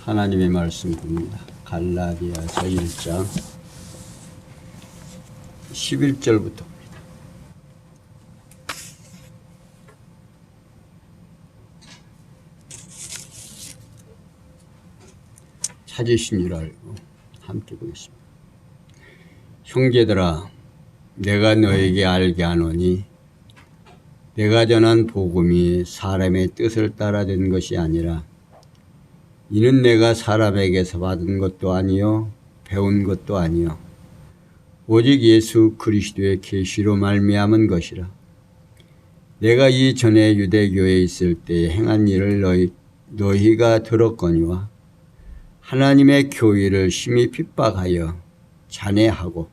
하나님의 말씀 봅니다. 갈라디아서 1장 11절부터 봅니다. 찾으신 줄 알고 함께 보겠습니다. 형제들아, 내가 너에게 알게 하노니 내가 전한 복음이 사람의 뜻을 따라 된 것이 아니라 이는 내가 사람에게서 받은 것도 아니요 배운 것도 아니요 오직 예수 그리스도의 계시로 말미암은 것이라. 내가 이전에 유대교에 있을 때 행한 일을 너희가 들었거니와 하나님의 교회를 심히 핍박하여 잔해하고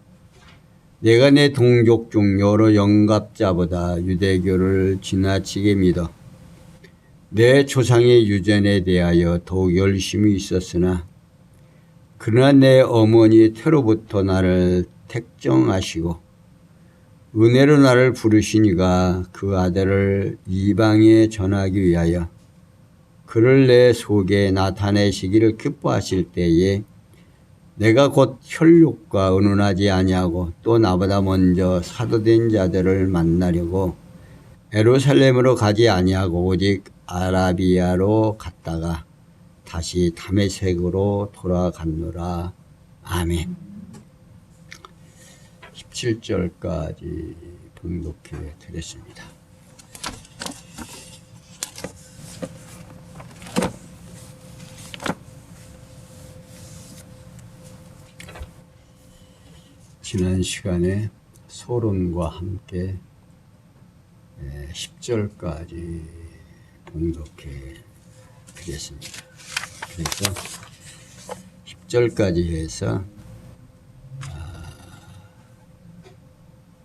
내가 내 동족 중 여러 영갑자보다 유대교를 지나치게 믿어 내 조상의 유전에 대하여 더욱 열심히 있었으나 그러나 내 어머니 태로부터 나를 택정하시고 은혜로 나를 부르시니가 그 아들을 이방에 전하기 위하여 그를 내 속에 나타내시기를 기뻐하실 때에 내가 곧 혈육과 의논하지 아니하고 또 나보다 먼저 사도된 자들을 만나려고 예루살렘으로 가지 아니하고 오직 아라비아로 갔다가 다시 다메섹으로 돌아갔노라. 아멘. 17절까지 봉독해 드렸습니다. 지난 시간에 소론과 함께 10절까지 봉독해 드렸습니다. 그래서 10절까지 해서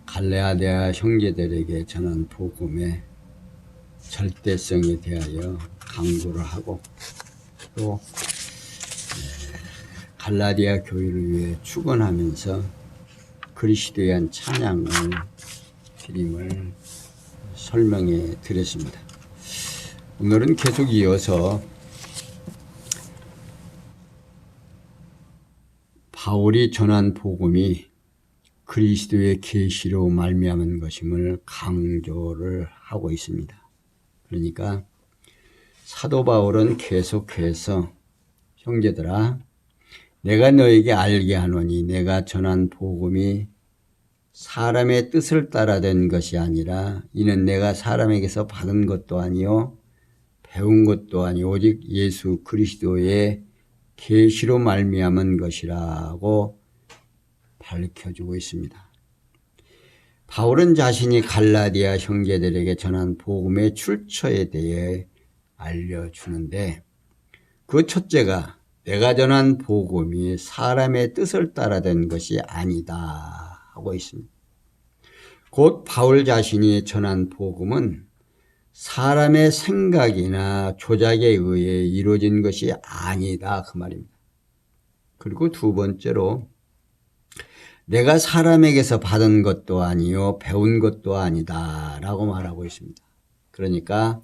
갈라디아 형제들에게 전한 복음의 절대성에 대하여 강조를 하고 또 갈라디아 교회를 위해 축원하면서 그리스도에 대한 찬양을 드림을 설명해 드렸습니다. 오늘은 계속 이어서 바울이 전한 복음이 그리스도의 계시로 말미암은 것임을 강조를 하고 있습니다. 그러니까 사도 바울은 계속해서 형제들아, 내가 너에게 알게 하노니 내가 전한 복음이 사람의 뜻을 따라 된 것이 아니라 이는 내가 사람에게서 받은 것도 아니요 배운 것도 아니요 오직 예수 그리스도의 계시로 말미암은 것이라고 밝혀주고 있습니다. 바울은 자신이 갈라디아 형제들에게 전한 복음의 출처에 대해 알려주는데 그 첫째가 내가 전한 복음이 사람의 뜻을 따라 된 것이 아니다 하고 있습니다. 곧 바울 자신이 전한 복음은 사람의 생각이나 조작에 의해 이루어진 것이 아니다 그 말입니다. 그리고 두 번째로 내가 사람에게서 받은 것도 아니요 배운 것도 아니다 라고 말하고 있습니다. 그러니까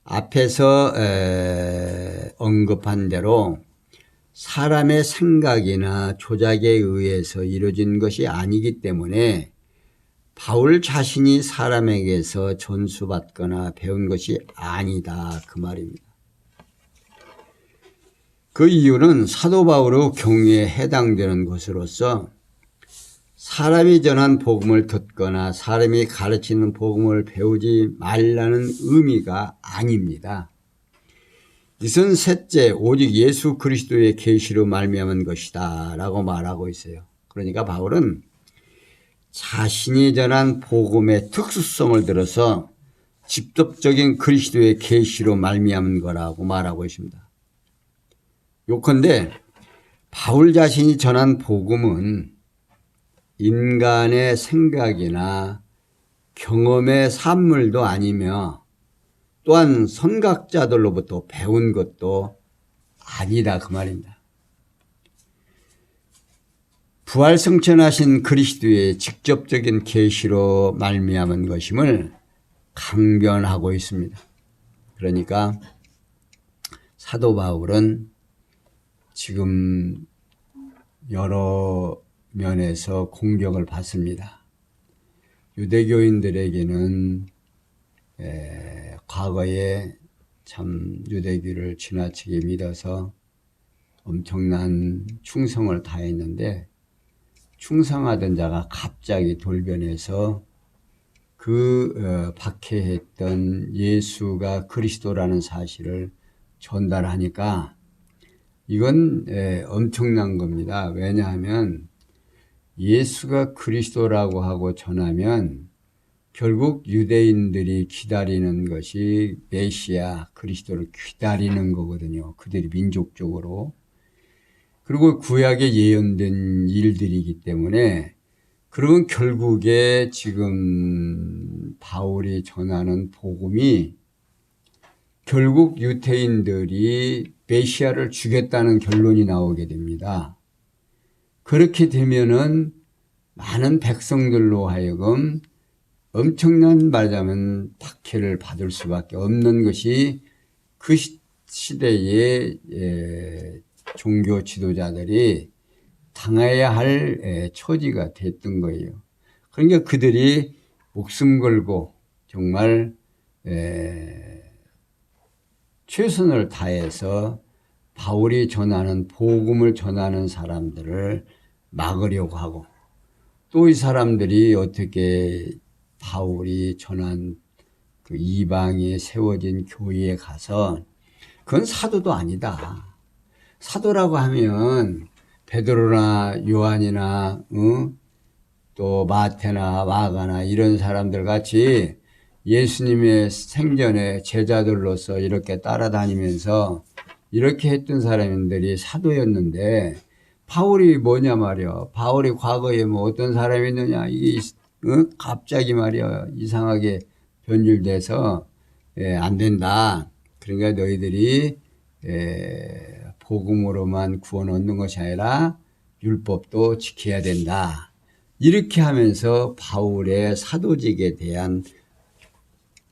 앞에서 언급한 대로 사람의 생각이나 조작에 의해서 이루어진 것이 아니기 때문에 바울 자신이 사람에게서 전수받거나 배운 것이 아니다 그 말입니다. 그 이유는 사도 바울의 경우에 해당되는 것으로서 사람이 전한 복음을 듣거나 사람이 가르치는 복음을 배우지 말라는 의미가 아닙니다. 이것은 셋째 오직 예수 그리스도의 계시로 말미암은 것이다 라고 말하고 있어요. 그러니까 바울은 자신이 전한 복음의 특수성을 들어서 직접적인 그리스도의 계시로 말미암은 거라고 말하고 있습니다. 요컨대 바울 자신이 전한 복음은 인간의 생각이나 경험의 산물도 아니며 또한 선각자들로부터 배운 것도 아니다 그 말입니다. 부활승천하신 그리스도의 직접적인 계시로 말미암은 것임을 강변하고 있습니다. 그러니까 사도 바울은 지금 여러 면에서 공격을 받습니다. 유대교인들에게는 과거에 참 유대교를 지나치게 믿어서 엄청난 충성을 다했는데 충성하던 자가 갑자기 돌변해서 박해했던 예수가 그리스도라는 사실을 전달하니까 이건 엄청난 겁니다. 왜냐하면 예수가 그리스도라고 하고 전하면 결국 유대인들이 기다리는 것이 메시아 그리스도를 기다리는 거거든요. 그들이 민족적으로. 그리고 구약에 예언된 일들이기 때문에 그러면 결국에 지금 바울이 전하는 복음이 결국 유대인들이 메시아를 주겠다는 결론이 나오게 됩니다. 그렇게 되면은 많은 백성들로 하여금 엄청난 말하자면 박해를 받을 수밖에 없는 것이 그 시대의 종교 지도자들이 당해야 할 처지가 됐던 거예요. 그러니까 그들이 목숨 걸고 정말 최선을 다해서 바울이 전하는 복음을 전하는 사람들을 막으려고 하고 또 이 사람들이 어떻게 바울이 전한 그 이방에 세워진 교회에 가서 그건 사도도 아니다. 사도라고 하면 베드로나 요한이나 또 마태나 마가나 이런 사람들 같이 예수님의 생전에 제자들로서 이렇게 따라다니면서 이렇게 했던 사람들이 사도였는데 바울이 뭐냐 말이야. 바울이 과거에 뭐 어떤 사람이 있느냐. 이게 갑자기 말이야 이상하게 변질돼서 안 된다. 그러니까 너희들이 복음으로만 구원 얻는 것이 아니라 율법도 지켜야 된다. 이렇게 하면서 바울의 사도직에 대한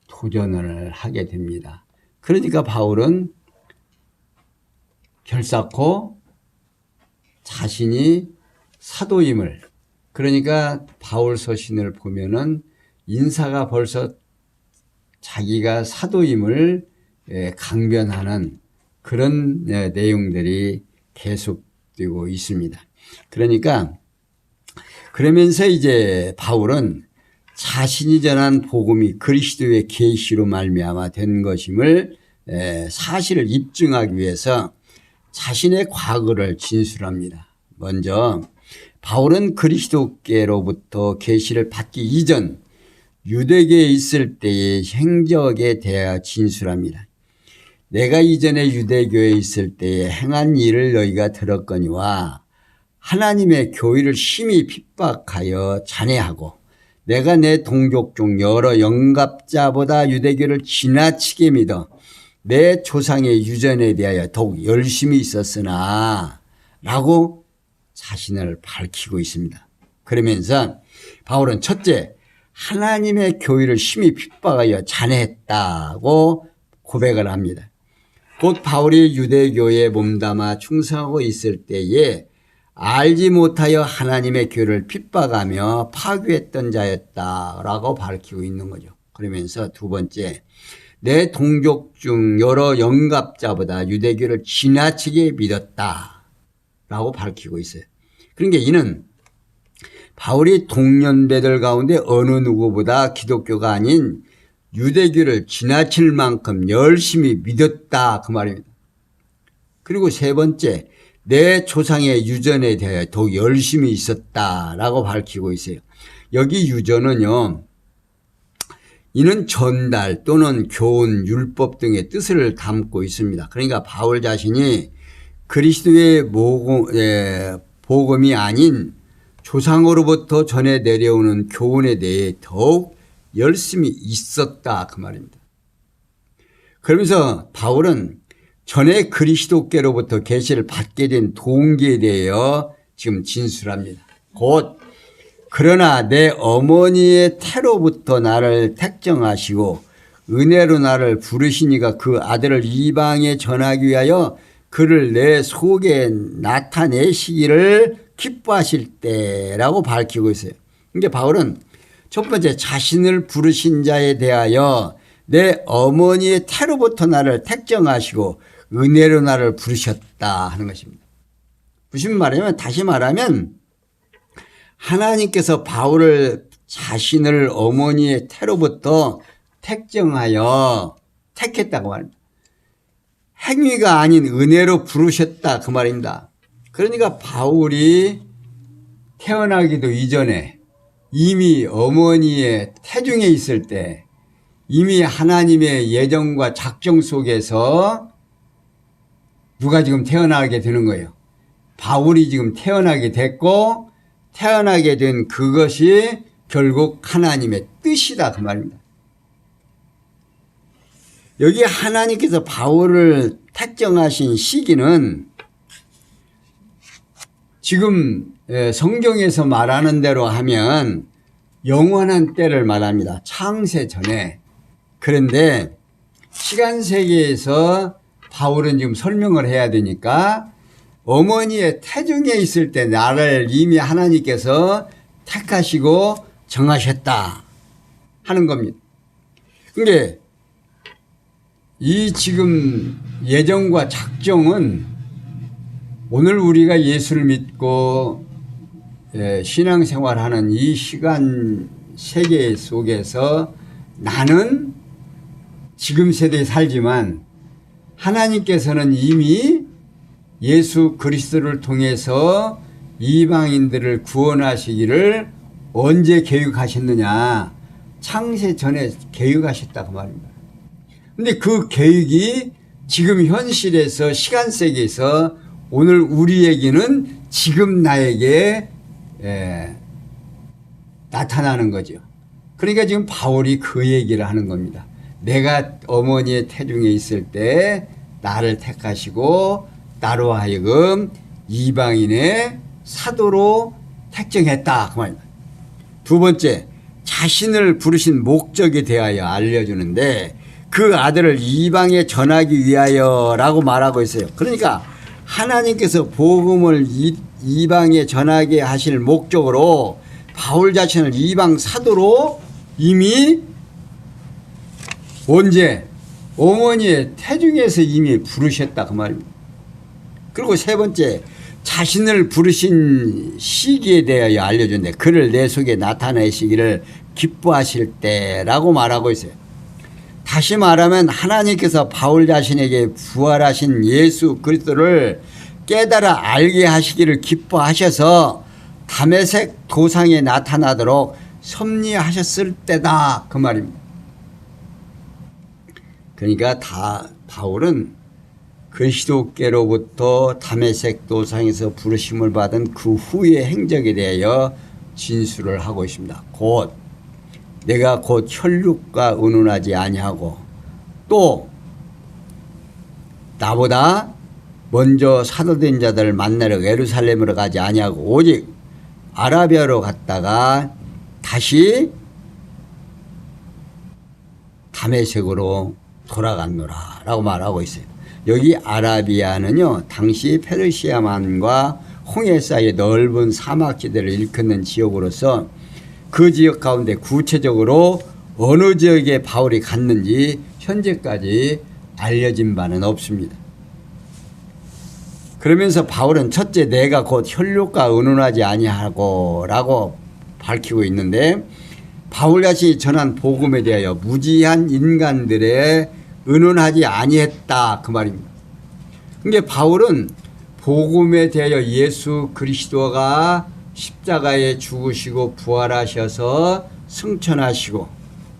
도전을 하게 됩니다. 그러니까 바울은 결사코 자신이 사도임을 그러니까 바울 서신을 보면은 인사가 벌써 자기가 사도임을 강변하는 그런 내용들이 계속되고 있습니다. 그러니까 그러면서 이제 바울은 자신이 전한 복음이 그리스도의 계시로 말미암아 된 것임을 사실을 입증하기 위해서 자신의 과거를 진술합니다. 먼저 바울은 그리스도께로부터 계시를 받기 이전 유대교에 있을 때의 행적에 대하여 진술합니다. 내가 이전에 유대교에 있을 때에 행한 일을 너희가 들었거니와 하나님의 교회를 심히 핍박하여 잔해하고 내가 내 동족 중 여러 영갑자보다 유대교를 지나치게 믿어 내 조상의 유전에 대하여 더욱 열심히 있었으나 라고 자신을 밝히고 있습니다. 그러면서 바울은 첫째 하나님의 교회를 심히 핍박하여 잔해했다고 고백을 합니다. 곧 바울이 유대교에 몸담아 충성하고 있을 때에 알지 못하여 하나님의 교회를 핍박하며 파괴했던 자였다라고 밝히고 있는 거죠. 그러면서 두 번째 내 동족 중 여러 영갑자보다 유대교를 지나치게 믿었다라고 밝히고 있어요. 그러니까 이는 바울이 동년배들 가운데 어느 누구보다 기독교가 아닌 유대교를 지나칠 만큼 열심히 믿었다 그 말입니다. 그리고 세 번째 내 조상의 유전에 대해 더욱 열심히 있었다라고 밝히고 있어요. 여기 유전은요. 이는 전달 또는 교훈, 율법 등의 뜻을 담고 있습니다. 그러니까 바울 자신이 그리스도의 복음이 아닌 조상으로부터 전해 내려오는 교훈에 대해 더욱 열심히 있었다 그 말입니다. 그러면서 바울은 전에 그리스도께로부터 계시를 받게 된 동기에 대하여 지금 진술합니다. 곧 그러나 내 어머니의 태로부터 나를 택정하시고 은혜로 나를 부르시니가 그 아들을 이방에 전하기 위하여 그를 내 속에 나타내시기를 기뻐하실 때라고 밝히고 있어요. 그러니까 바울은 첫 번째 자신을 부르신 자에 대하여 내 어머니의 태로부터 나를 택정하시고 은혜로 나를 부르셨다 하는 것입니다. 무슨 말이냐면 다시 말하면 하나님께서 바울을 자신을 어머니의 태로부터 택정하여 택했다고 말합니다. 행위가 아닌 은혜로 부르셨다 그 말입니다. 그러니까 바울이 태어나기도 이전에 이미 어머니의 태중에 있을 때 이미 하나님의 예정과 작정 속에서 누가 지금 태어나게 되는 거예요. 바울이 지금 태어나게 됐고 태어나게 된 그것이 결국 하나님의 뜻이다 그 말입니다. 여기 하나님께서 바울을 택정하신 시기는 지금 성경에서 말하는 대로 하면 영원한 때를 말합니다. 창세 전에. 그런데 시간 세계에서 바울은 지금 설명을 해야 되니까 어머니의 태중에 있을 때 나를 이미 하나님께서 택하시고 정하셨다 하는 겁니다. 그런데 이 지금 예정과 작정은 오늘 우리가 예수를 믿고 신앙생활하는 이 시간 세계 속에서 나는 지금 세대에 살지만 하나님께서는 이미 예수 그리스도를 통해서 이방인들을 구원하시기를 언제 계획하셨느냐. 창세 전에 계획하셨다 그 말입니다. 근데 그 계획이 지금 현실에서 시간 세계에서 오늘 우리에게는 지금 나에게 나타나는 거죠. 그러니까 지금 바울이 그 얘기를 하는 겁니다. 내가 어머니의 태중에 있을 때 나를 택하시고 나로 하여금 이방인의 사도로 택정했다 그 말입니다. 두 번째, 자신을 부르신 목적에 대하여 알려주는데 그 아들을 이방에 전하기 위하여라고 말하고 있어요. 그러니까 하나님께서 복음을 이방에 전하게 하실 목적으로 바울 자신을 이방 사도로 이미 언제 어머니의 태중에서 이미 부르셨다 그 말입니다. 그리고 세 번째, 자신을 부르신 시기에 대하여 알려준대. 그를 내 속에 나타내시기를 기뻐하실 때라고 말하고 있어요. 다시 말하면 하나님께서 바울 자신에게 부활하신 예수 그리스도를 깨달아 알게 하시기를 기뻐하셔서 다메섹 도상에 나타나도록 섭리하셨을 때다 그 말입니다. 그러니까 바울은 그리스도께로부터 다메섹 도상에서 부르심을 받은 그 후의 행적에 대하여 진술을 하고 있습니다. 곧 내가 곧 혈육과 의논하지 아니하고 또 나보다 먼저 사도된 자들을 만나러 예루살렘으로 가지 아니하고 오직 아라비아로 갔다가 다시 다메섹으로 돌아갔노라 라고 말하고 있어요. 여기 아라비아는요 당시 페르시아만과 홍해 사이의 넓은 사막지대를 일컫는 지역으로서 그 지역 가운데 구체적으로 어느 지역에 바울이 갔는지 현재까지 알려진 바는 없습니다. 그러면서 바울은 첫째 내가 곧 혈육과 의논하지 아니하고 라고 밝히고 있는데 바울 자신이 전한 복음에 대하여 무지한 인간들의 의논하지 아니했다 그 말입니다. 그러니까 바울은 복음에 대하여 예수 그리스도가 십자가에 죽으시고 부활하셔서 승천하시고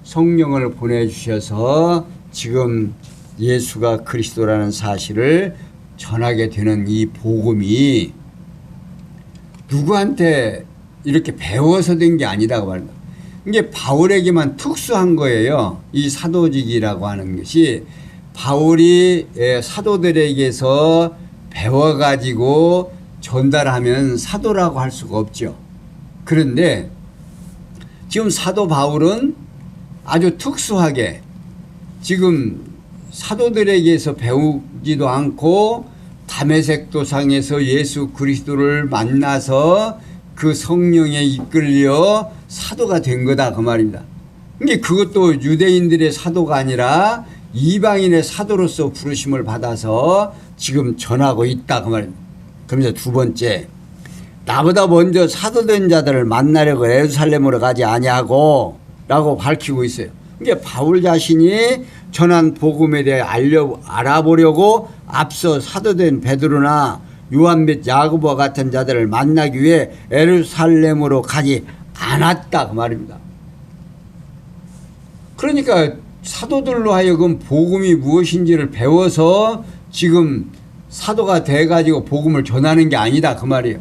성령을 보내주셔서 지금 예수가 그리스도라는 사실을 전하게 되는 이 복음이 누구한테 이렇게 배워서 된 게 아니라고 말합니다. 이게 바울에게만 특수한 거예요. 이 사도직이라고 하는 것이 바울이 사도들에게서 배워가지고 전달하면 사도라고 할 수가 없죠. 그런데 지금 사도 바울은 아주 특수하게 지금 사도들에게서 배우지도 않고 다메섹 도상에서 예수 그리스도를 만나서 그 성령에 이끌려 사도가 된 거다 그 말입니다. 근데 그것도 유대인들의 사도가 아니라 이방인의 사도로서 부르심을 받아서 지금 전하고 있다 그 말입니다. 그러면서 두 번째, 나보다 먼저 사도된 자들을 만나려고 예루살렘으로 가지 아니하고 라고 밝히고 있어요. 그러니까 바울 자신이 전한 복음에 대해 알아보려고 앞서 사도된 베드로나 요한 및 야고보와 같은 자들을 만나기 위해 예루살렘으로 가지 않았다 그 말입니다. 그러니까 사도들로 하여금 복음이 무엇인지를 배워서 지금 사도가 돼가지고 복음을 전하는 게 아니다 그 말이에요.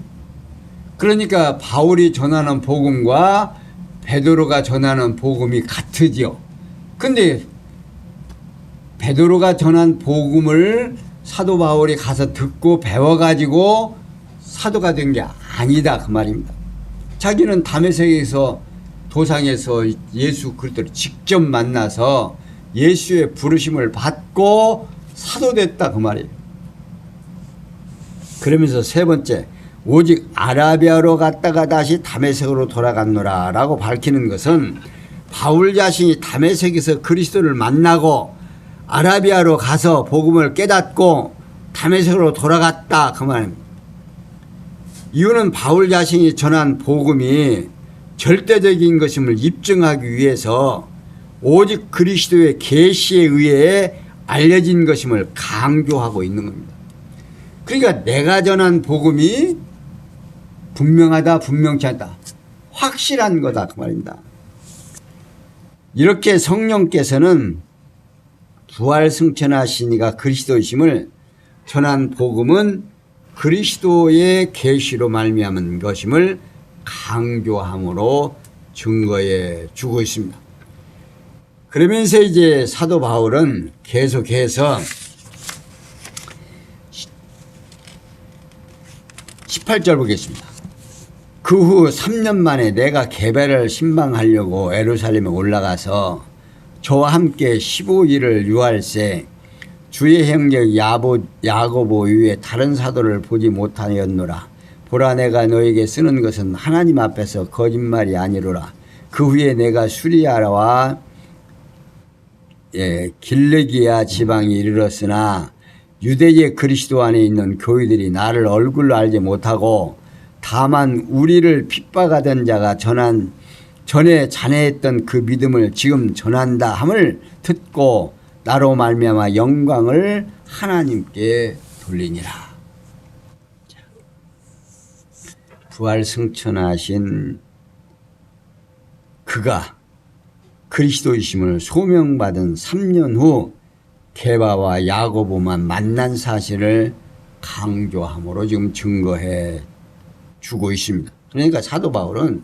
그러니까 바울이 전하는 복음과 베드로가 전하는 복음이 같으지요. 근데 베드로가 전한 복음을 사도 바울이 가서 듣고 배워가지고 사도가 된 게 아니다 그 말입니다. 자기는 다메섹에서 도상에서 예수 그리스도를 직접 만나서 예수의 부르심을 받고 사도됐다 그 말이에요. 그러면서 세 번째, 오직 아라비아로 갔다가 다시 다메섹으로 돌아갔노라 라고 밝히는 것은 바울 자신이 다메섹에서 그리스도를 만나고 아라비아로 가서 복음을 깨닫고 다메섹으로 돌아갔다 그 말입니다. 이유는 바울 자신이 전한 복음이 절대적인 것임을 입증하기 위해서 오직 그리스도의 계시에 의해 알려진 것임을 강조하고 있는 겁니다. 그러니까 내가 전한 복음이 분명하다 분명치 않다 확실한 거다 그 말입니다. 이렇게 성령께서는 부활 승천하신 이가 그리스도이심을 전한 복음은 그리스도의 계시로 말미암은 것임을 강조함으로 증거해 주고 있습니다. 그러면서 이제 사도 바울은 계속해서 18절 보겠습니다. 그 후 3년 만에 내가 게바를 신방하려고 예루살렘에 올라가서 저와 함께 15일을 유할세 주의 형제 야고보 위에 다른 사도를 보지 못하였노라. 보라, 내가 너에게 쓰는 것은 하나님 앞에서 거짓말이 아니로라. 그 후에 내가 수리아와 길르기아 지방에 이르렀으나 유대의 그리스도 안에 있는 교회들이 나를 얼굴로 알지 못하고 다만 우리를 핍박하던 자가 전에 잔해했던 그 믿음을 지금 전한다 함을 듣고 나로 말미암아 영광을 하나님께 돌리니라. 부활 승천하신 그가 그리스도이심을 소명받은 3년 후 게바와 야고보만 만난 사실을 강조함으로 지금 증거해 주고 있습니다. 그러니까 사도 바울은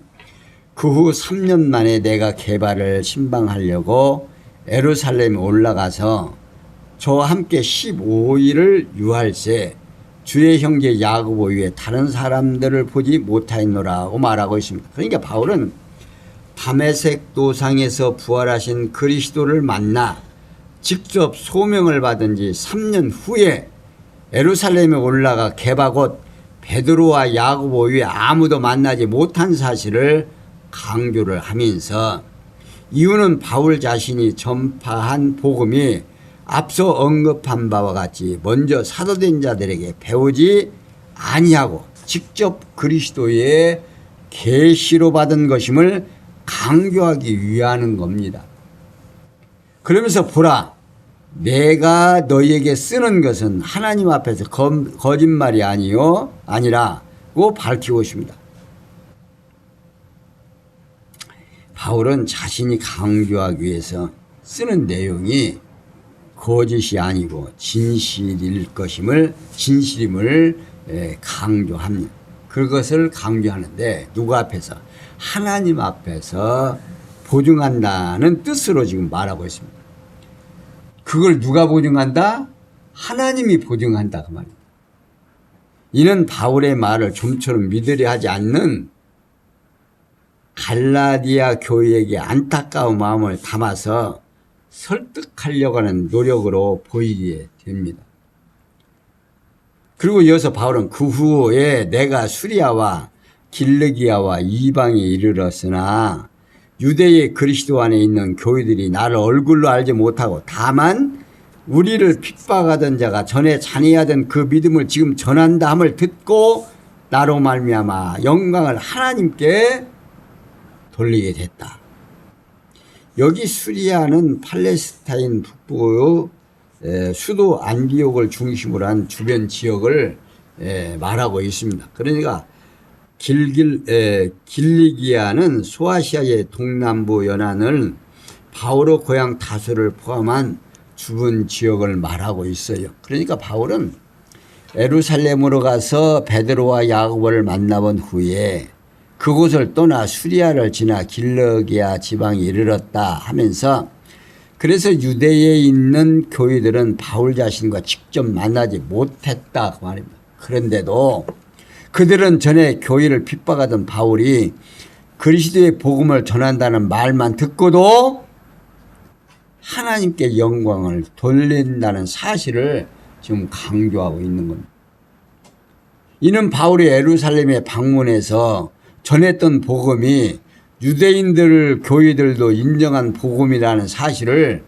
그 후 3년 만에 내가 게바를 신방하려고 예루살렘에 올라가서 저와 함께 15일을 유할세 주의 형제 야고보 위에 다른 사람들을 보지 못하였노라고 말하고 있습니다. 그러니까 바울은 다메섹 도상에서 부활하신 그리스도를 만나 직접 소명을 받은 지 3년 후에 예루살렘에 올라가 게바 곧 베드로와 야고보 위에 아무도 만나지 못한 사실을 강조를 하면서 이유는 바울 자신이 전파한 복음이 앞서 언급한 바와 같이 먼저 사도된 자들에게 배우지 아니하고 직접 그리스도의 계시로 받은 것임을 강조하기 위하는 겁니다. 그러면서 보라, 내가 너희에게 쓰는 것은 하나님 앞에서 거짓말이 아니라고 밝히고 있습니다. 바울은 자신이 강조하기 위해서 쓰는 내용이 거짓이 아니고 진실임을 강조합니다. 그것을 강조하는데 누구 앞에서? 하나님 앞에서 보증한다는 뜻으로 지금 말하고 있습니다. 그걸 누가 보증한다? 하나님이 보증한다 그 말입니다. 이는 바울의 말을 좀처럼 믿으려 하지 않는 갈라디아 교회에게 안타까운 마음을 담아서 설득하려고 하는 노력으로 보이게 됩니다. 그리고 이어서 바울은 그 후에 내가 수리아와 길르기아와 이방에 이르렀으나 유대의 그리스도 안에 있는 교회들이 나를 얼굴로 알지 못하고 다만 우리를 핍박하던 자가 전에 잔해하던 그 믿음을 지금 전한다 함을 듣고 나로 말미암아 영광을 하나님께 돌리게 됐다. 여기 수리아는 팔레스타인 북부의 수도 안디옥을 중심으로 한 주변 지역을 말하고 있습니다. 그러니까 길리기아는 소아시아의 동남부 연안을 바울의 고향 다소를 포함한 주변 지역을 말하고 있어요. 그러니까 바울은 예루살렘으로 가서 베드로와 야고보를 만나본 후에 그곳을 떠나 수리아를 지나 길르기아 지방에 이르렀다 하면서 그래서 유대에 있는 교회들은 바울 자신과 직접 만나지 못했다 그 말입니다. 그런데도 그들은 전에 교회를 핍박하던 바울이 그리스도의 복음을 전한다는 말만 듣고도 하나님께 영광을 돌린다는 사실을 지금 강조하고 있는 겁니다. 이는 바울이 예루살렘에 방문해서 전했던 복음이 유대인들 교회들도 인정한 복음이라는 사실을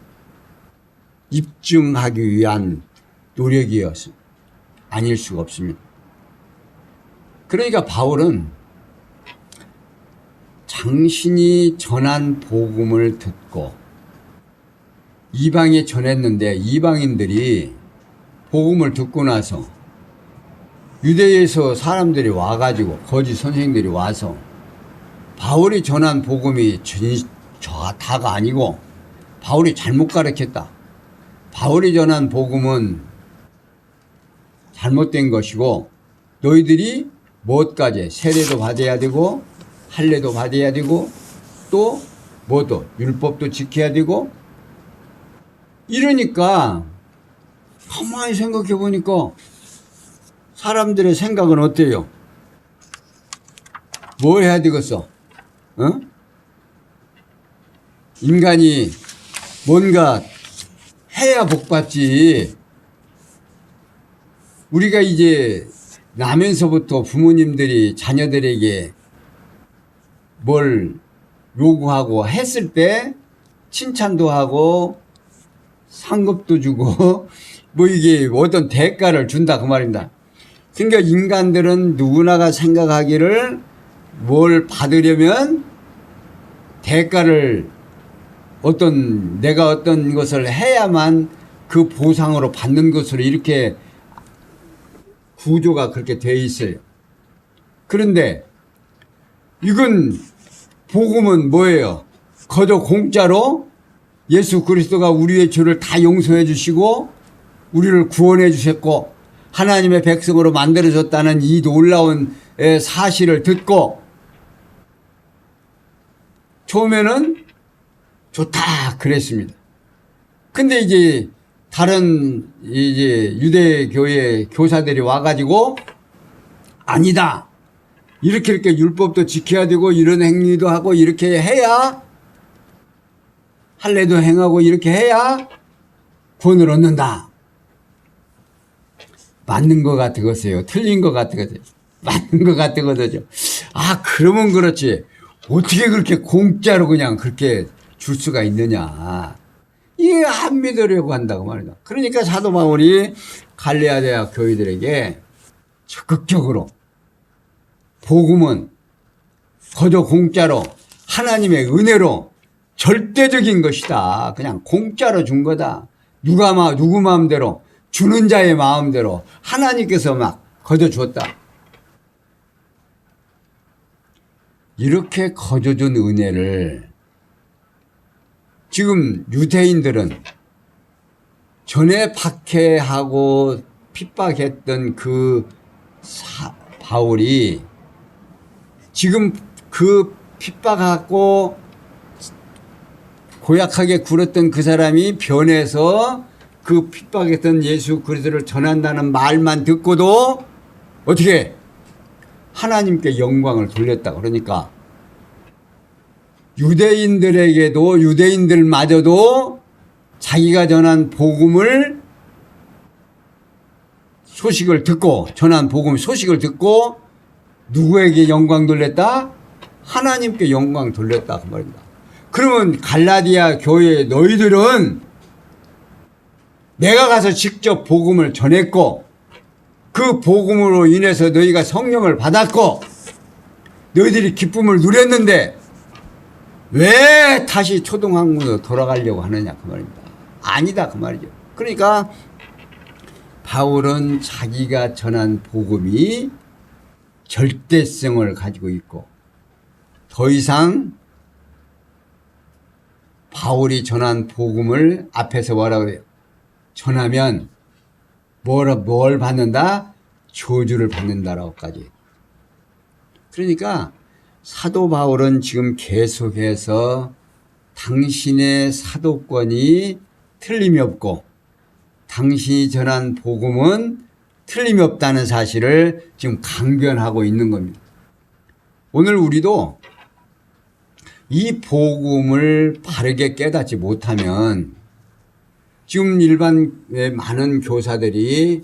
입증하기 위한 노력이었습니다. 아닐 수가 없습니다. 그러니까 바울은 당신이 전한 복음을 듣고 이방에 전했는데 이방인들이 복음을 듣고 나서 유대에서 사람들이 와가지고 거짓 선생들이 와서 바울이 전한 복음이 다가 아니고 바울이 잘못 가르쳤다. 바울이 전한 복음은 잘못된 것이고 너희들이 무엇까지 세례도 받아야 되고 할례도 받아야 되고 또 뭐도 율법도 지켜야 되고 이러니까 가만히 생각해 보니까 사람들의 생각은 어때요? 뭐 해야 되겠어? 어? 인간이 뭔가 해야 복받지. 우리가 이제 나면서부터 부모님들이 자녀들에게 뭘 요구하고 했을 때 칭찬도 하고 상급도 주고 뭐 이게 어떤 대가를 준다 그 말입니다. 그러니까 인간들은 누구나가 생각하기를 뭘 받으려면 대가를 내가 어떤 것을 해야만 그 보상으로 받는 것으로 이렇게 구조가 그렇게 되어 있어요. 그런데 이건 복음은 뭐예요? 거저 공짜로 예수 그리스도가 우리의 죄를 다 용서해 주시고 우리를 구원해 주셨고 하나님의 백성으로 만들어졌다는 이 놀라운 사실을 듣고 처음에는 좋다 그랬습니다. 근데 이제 다른 이제 유대교회 교사들이 와가지고 아니다. 이렇게 율법도 지켜야 되고 이런 행위도 하고 이렇게 해야 할례도 행하고 이렇게 해야 구원을 얻는다. 맞는 것 같으겠어요? 틀린 것 같으겠어요? 맞는 것 같으거든요. 아, 그러면 그렇지. 어떻게 그렇게 공짜로 그냥 그렇게 줄 수가 있느냐. 이게 안 믿으려고 한다고 말이다. 그러니까 사도 바울이 갈레아 대학 교회들에게 적극적으로 복음은 거저 공짜로 하나님의 은혜로 절대적인 것이다. 그냥 공짜로 준 거다. 누구 마음대로 주는 자의 마음대로 하나님께서 막 거저 줬다. 이렇게 거저 준 은혜를 지금 유대인들은 전에 박해하고 핍박했던 그 바울이 지금 그 핍박하고 고약하게 굴었던 그 사람이 변해서 그 핍박했던 예수 그리스도를 전한다는 말만 듣고도 어떻게 하나님께 영광을 돌렸다. 그러니까 유대인들마저도 자기가 전한 복음을 소식을 듣고, 전한 복음 소식을 듣고 누구에게 영광 돌렸다? 하나님께 영광 돌렸다 그 말입니다. 그러면 갈라디아 교회 너희들은 내가 가서 직접 복음을 전했고 그 복음으로 인해서 너희가 성령을 받았고 너희들이 기쁨을 누렸는데 왜 다시 초등학교로 돌아가려고 하느냐 그 말입니다. 아니다 그 말이죠. 그러니까 바울은 자기가 전한 복음이 절대성을 가지고 있고 더 이상 바울이 전한 복음을 앞에서 뭐라고 해요? 전하면 뭘 받는다? 저주를 받는다라고까지. 그러니까 사도 바울은 지금 계속해서 당신의 사도권이 틀림이 없고 당신이 전한 복음은 틀림이 없다는 사실을 지금 강변하고 있는 겁니다. 오늘 우리도 이 복음을 바르게 깨닫지 못하면 지금 일반의 많은 교사들이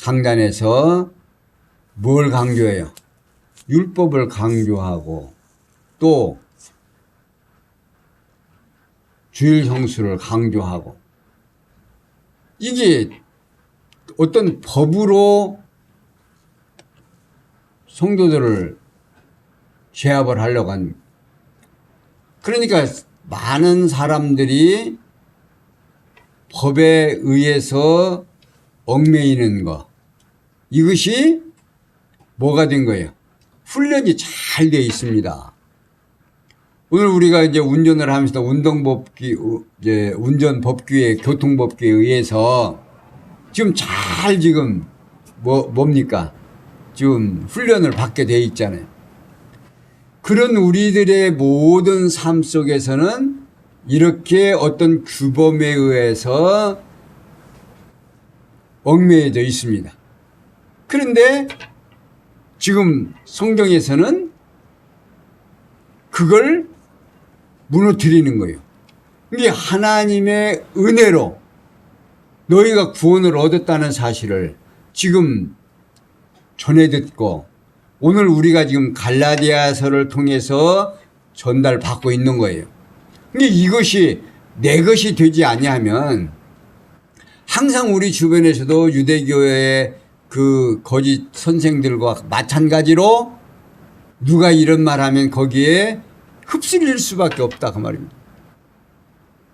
강단에서 뭘 강조해요? 율법을 강조하고 또 주일 성수를 강조하고 이게 어떤 법으로 성도들을 제압을 하려고 합니다. 그러니까 많은 사람들이 법에 의해서 얽매이는 거 이것이 뭐가 된 거예요? 훈련이 잘 되어 있습니다. 오늘 우리가 이제 운전을 하면서 운전법규에 교통법규에 의해서 지금 잘 지금 뭡니까? 지금 훈련을 받게 돼 있잖아요. 그런 우리들의 모든 삶 속에서는 이렇게 어떤 규범에 의해서 얽매여져 있습니다. 그런데 지금 성경에서는 그걸 무너뜨리는 거예요. 이게 하나님의 은혜로 너희가 구원을 얻었다는 사실을 지금 전해 듣고 오늘 우리가 지금 갈라디아서를 통해서 전달받고 있는 거예요. 근데 이것이 내 것이 되지 아니하면 항상 우리 주변에서도 유대교의 그 거짓 선생들과 마찬가지로 누가 이런 말 하면 거기에 흡수릴 수밖에 없다 그 말입니다.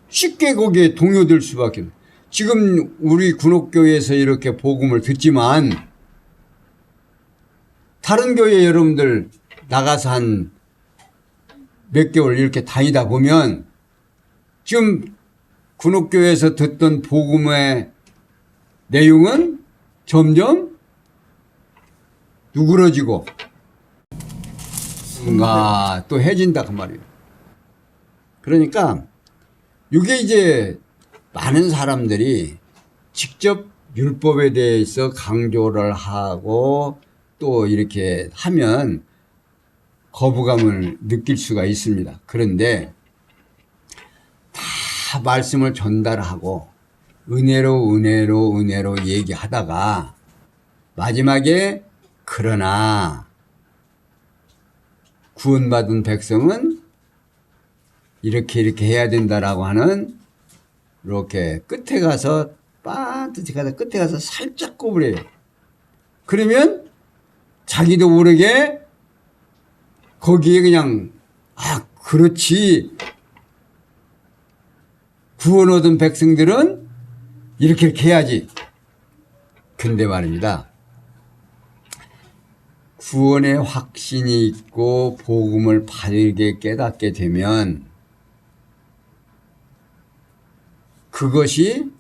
쉽게 거기에 동요될 수밖에 없다. 지금 우리 군옥교회에서 이렇게 복음을 듣지만 다른 교회 여러분들 나가서 한 몇 개월 이렇게 다니다 보면 지금 군옥교회에서 듣던 복음의 내용은 점점 누그러지고 뭔가 또 해진다 그 말이에요. 그러니까 이게 이제 많은 사람들이 직접 율법에 대해서 강조를 하고 또 이렇게 하면 거부감을 느낄 수가 있습니다. 그런데 다 말씀을 전달하고 은혜로 얘기하다가 마지막에 그러나 구원받은 백성은 이렇게 해야 된다라고 하는 이렇게 끝에 가서 빠듯이 가서 끝에 가서 살짝 꼽으래요. 그러면 자기도 모르게 거기에 그냥 그렇지 구원 얻은 백성들은 이렇게 해야지. 근데 말입니다. 구원의 확신이 있고 복음을 바르게 깨닫게 되면 그것이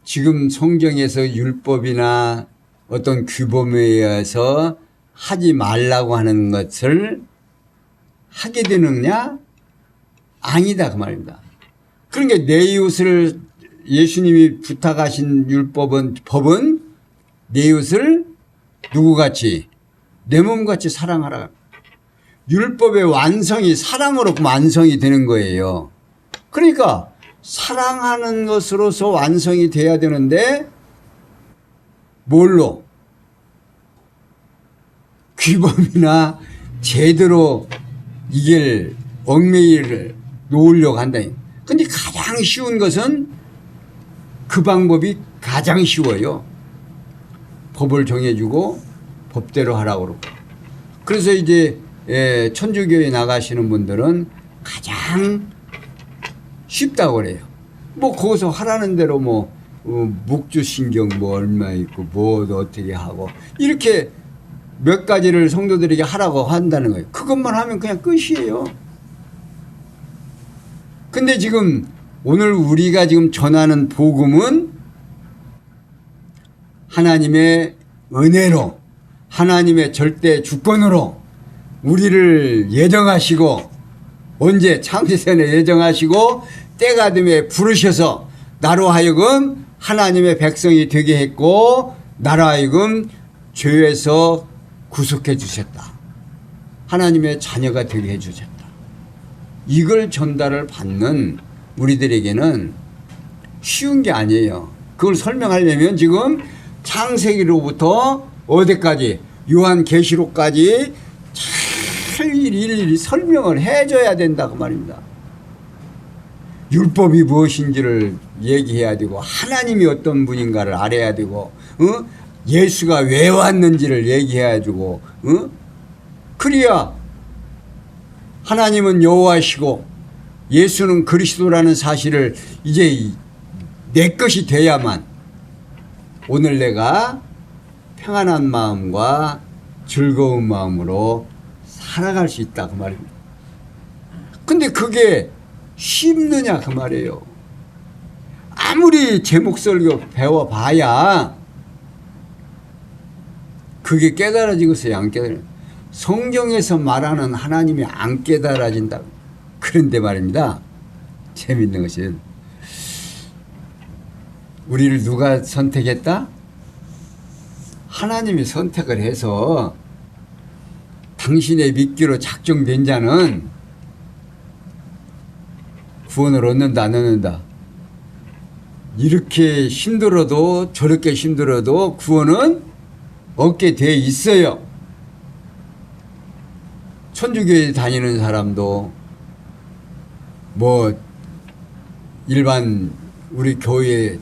지금 성경에서 율법이나 어떤 규범에 의해서 하지 말라고 하는 것을 하게 되느냐? 아니다 그 말입니다. 그러니까 내 이웃을 예수님이 부탁하신 법은 내 이웃을 누구같이 내 몸같이 사랑하라. 율법의 완성이 사랑으로 완성이 되는 거예요. 그러니까 사랑하는 것으로서 완성이 돼야 되는데 뭘로? 규범이나 제대로 이길 얽매이를 놓으려고 한다. 근데 가장 쉬운 것은 그 방법이 가장 쉬워요. 법을 정해주고 법대로 하라고 그러고. 그래서 이제 천주교에 나가시는 분들은 가장 쉽다고 그래요. 뭐 거기서 하라는 대로 뭐 묵주신경 뭐 얼마 있고 뭐 어떻게 하고 이렇게 몇 가지를 성도들에게 하라고 한다는 거예요. 그것만 하면 그냥 끝이에요. 근데 지금 오늘 우리가 지금 전하는 복음은 하나님의 은혜로, 하나님의 절대 주권으로 우리를 예정하시고, 언제 창세전에 예정하시고 때가 됨에 부르셔서 나로 하여금 하나님의 백성이 되게 했고, 나로 하여금 죄에서 구속해 주셨다. 하나님의 자녀가 되게 해 주셨다. 이걸 전달을 받는 우리들에게는 쉬운 게 아니에요. 그걸 설명하려면 지금 창세기로부터 어디까지, 요한계시록까지 잘 일일이 설명을 해줘야 된다고 말입니다. 율법이 무엇인지를 얘기해야 되고, 하나님이 어떤 분인가를 알아야 되고, 예수가 왜 왔는지를 얘기해야 되고, 그래야 하나님은 여호와시고 예수는 그리스도라는 사실을 이제 내 것이 돼야만 오늘 내가 평안한 마음과 즐거운 마음으로 살아갈 수 있다 그 말입니다. 근데 그게 쉽느냐 그 말이에요. 아무리 제목설교 배워봐야 그게 깨달아지겠어요, 안 깨달아요? 성경에서 말하는 하나님이 안 깨달아진다. 그런데 말입니다, 재밌는 것은 우리를 누가 선택했다? 하나님이 선택을 해서 당신의 믿기로 작정된 자는 구원을 얻는다 안 얻는다. 이렇게 힘들어도 저렇게 힘들어도 구원은 얻게 돼 있어요. 천주교에 다니는 사람도 뭐 일반 우리 교회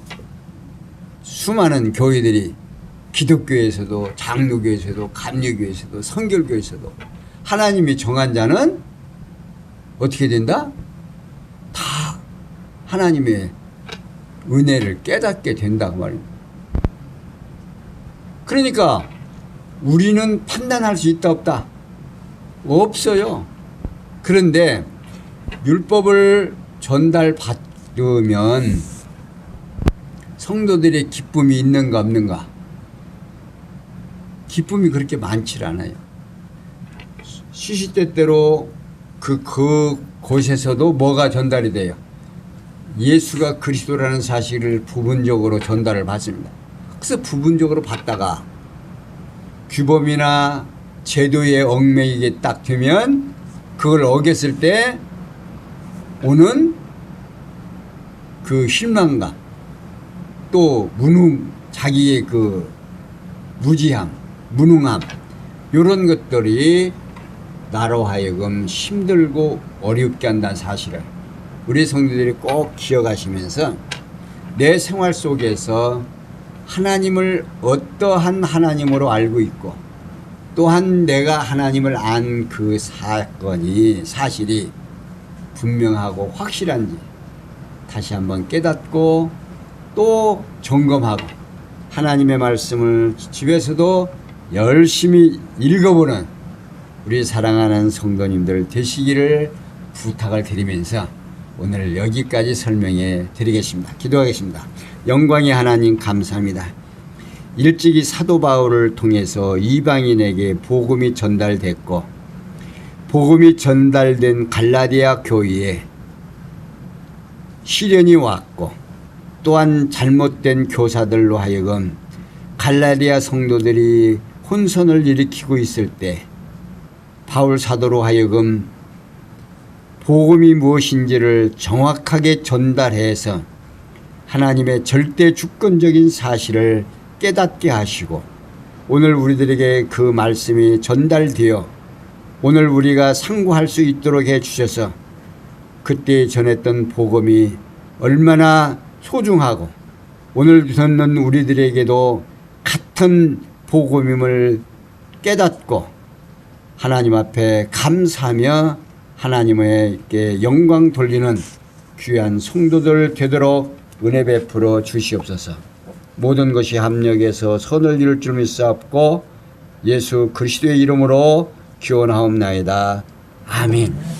수많은 교회들이 기독교에서도 장로교에서도 감리교에서도 성결교에서도 하나님이 정한 자는 어떻게 된다? 다 하나님의 은혜를 깨닫게 된다고 말입니다. 그러니까 우리는 판단할 수 있다 없다? 없어요. 그런데 율법을 전달받으면 성도들의 기쁨이 있는가 없는가? 기쁨이 그렇게 많지 않아요. 시시때때로 그 곳에서도 뭐가 전달이 돼요? 예수가 그리스도라는 사실을 부분적으로 전달을 받습니다. 그래서 부분적으로 받다가 규범이나 제도에 얽매이게 딱 되면 그걸 어겼을 때 오는 그 실망감, 또 자기의 그 무지함, 무능함, 이런 것들이 나로 하여금 힘들고 어렵게 한다는 사실을 우리 성도들이 꼭 기억하시면서 내 생활 속에서 하나님을 어떠한 하나님으로 알고 있고, 또한 내가 하나님을 안 그 사실이 분명하고 확실한지 다시 한번 깨닫고 또 점검하고 하나님의 말씀을 집에서도 열심히 읽어보는 우리 사랑하는 성도님들 되시기를 부탁을 드리면서 오늘 여기까지 설명해 드리겠습니다. 기도하겠습니다. 영광의 하나님 감사합니다. 일찍이 사도 바울을 통해서 이방인에게 복음이 전달됐고, 복음이 전달된 갈라디아 교회에 시련이 왔고, 또한 잘못된 교사들로 하여금 갈라디아 성도들이 혼선을 일으키고 있을 때 바울 사도로 하여금 복음이 무엇인지를 정확하게 전달해서 하나님의 절대 주권적인 사실을 깨닫게 하시고 오늘 우리들에게 그 말씀이 전달되어 오늘 우리가 상고할 수 있도록 해주셔서 그때 전했던 복음이 얼마나 소중하고 오늘 듣는 우리들에게도 같은 복음임을 깨닫고 하나님 앞에 감사하며 하나님에게 영광 돌리는 귀한 성도들 되도록 은혜 베풀어 주시옵소서. 모든 것이 합력해서 선을 이룰 줄 믿사옵고 예수 그리스도의 이름으로 기원하옵나이다. 아멘.